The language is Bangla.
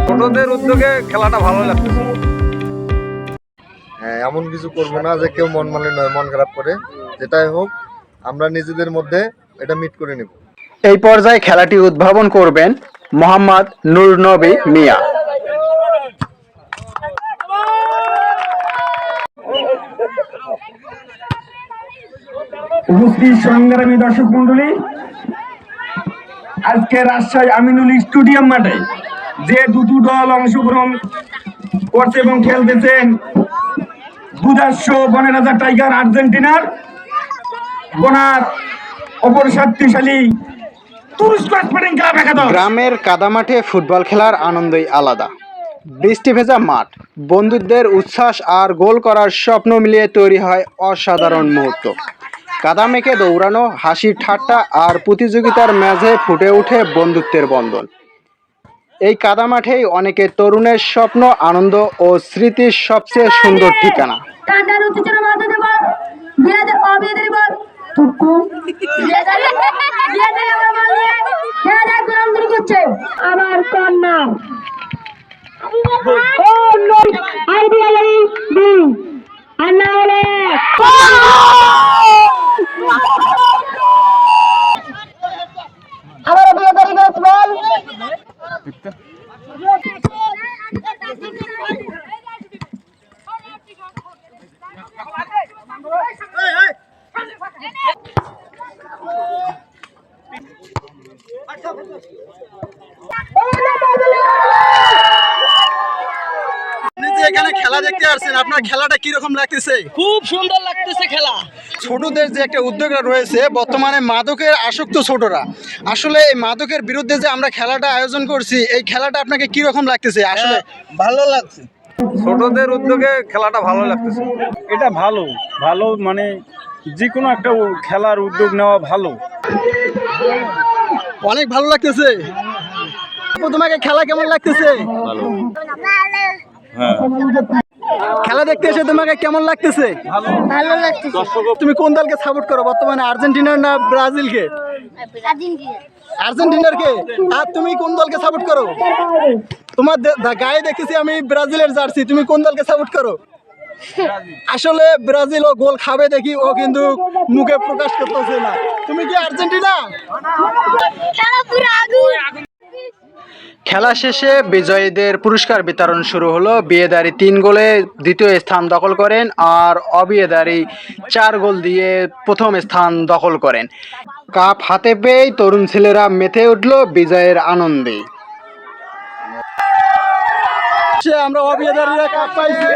ছোটদের উদ্যোগে খেলাটা ভালো লাগতেছে। হ্যাঁ, এমন কিছু করবো না যে কেউ মন মালিন্য মন খারাপ করে, যেটাই হোক আমরা নিজেদের মধ্যে এটা মিট করে নেব। এই পর্যায়ে খেলাটি উদ্ভাবন করবেন মোহাম্মদ নূর নবী মিয়া। উপস্থিত সংগ্রামী দর্শক মন্ডলী, আজকে রাজশাহী আমিনুল স্টেডিয়াম মাঠে যে দুটো দল অংশগ্রহণ করছে এবং খেলতেছেন, দুদাস্য বনেরাজা টাইগার আর্জেন্টিনার বনার অপর শক্তিশালী তুরস্ক স্পোর্টিং ক্লাব একাদশ। গ্রামের কাদামাঠে ফুটবল খেলার আনন্দই আলাদা। বৃষ্টি ভেজা মাঠ, বন্ধুদের উচ্ছ্বাস আর গোল করার স্বপ্ন মিলিয়ে তৈরি হয় অসাধারণ মুহূর্ত। কাদা মেখে দৌড়ানো, হাসির ঠাট্টা আর প্রতিযোগিতার মাঝে ফুটে ওঠে বন্ধুত্বের বন্ধন। এই কাদা মাঠেই অনেকের তরুণের স্বপ্ন, আনন্দ ও স্মৃতির সবচেয়ে সুন্দর ঠিকানা। আমার কন্যা আমার বিয়ে করি বল। এখানে খেলা দেখতে আসছেন, আপনার খেলাটা কিরকম লাগতেছে? খুব সুন্দর লাগতেছে খেলা। ছোটদের যে একটা উদ্যোগ রয়েছে, বর্তমানে মাদকের আসক্ত ছোটরা, আসলে এই মাদকের বিরুদ্ধে যে আমরা খেলাটা আয়োজন করছি, এই খেলাটা আপনাকে কিরকম লাগতেছে? আসলে ভালো লাগছে। ছোটদের উদ্যোগে খেলাটা ভালো লাগতেছে। এটা ভালো ভালো মানে যে কোনো একটা খেলার উদ্যোগ নেওয়া ভালো। অনেক ভালো লাগতেছে। তোমাকে খেলা কেমন লাগতেছে? খেলা দেখতে এসে তোমাকে কেমন লাগতেছে? ভালো লাগতেছে। তুমি কোন দলকে সাপোর্ট করো বর্তমানে, আর্জেন্টিনা না ব্রাজিলকে? আর্জেন্টিনার কে? আর তুমি কোন দলকে সাপোর্ট করো? তোমার গায়ে দেখতেছি আমি ব্রাজিলের জার্সি, তুমি কোন দলকে সাপোর্ট করো? আসলে ব্রাজিল ও গোল খাবে দেখি, ও কিন্তু মুখে প্রকাশ করতেছে না। তুমি কি আর্জেন্টিনা? খেলা শেষে বিজয়ীদের পুরস্কার বিতরণ শুরু হলো। বিয়েদারি 3 গোলে দ্বিতীয় স্থান দখল করেন আর অবিয়েদারি 4 গোল দিয়ে প্রথম স্থান দখল করেন। কাপ হাতে পেয়ে তরুণ ছেলেরা মেতে উঠল বিজয়ের আনন্দে। আমরা অবিয়েদারিরা কাপ পাইছি।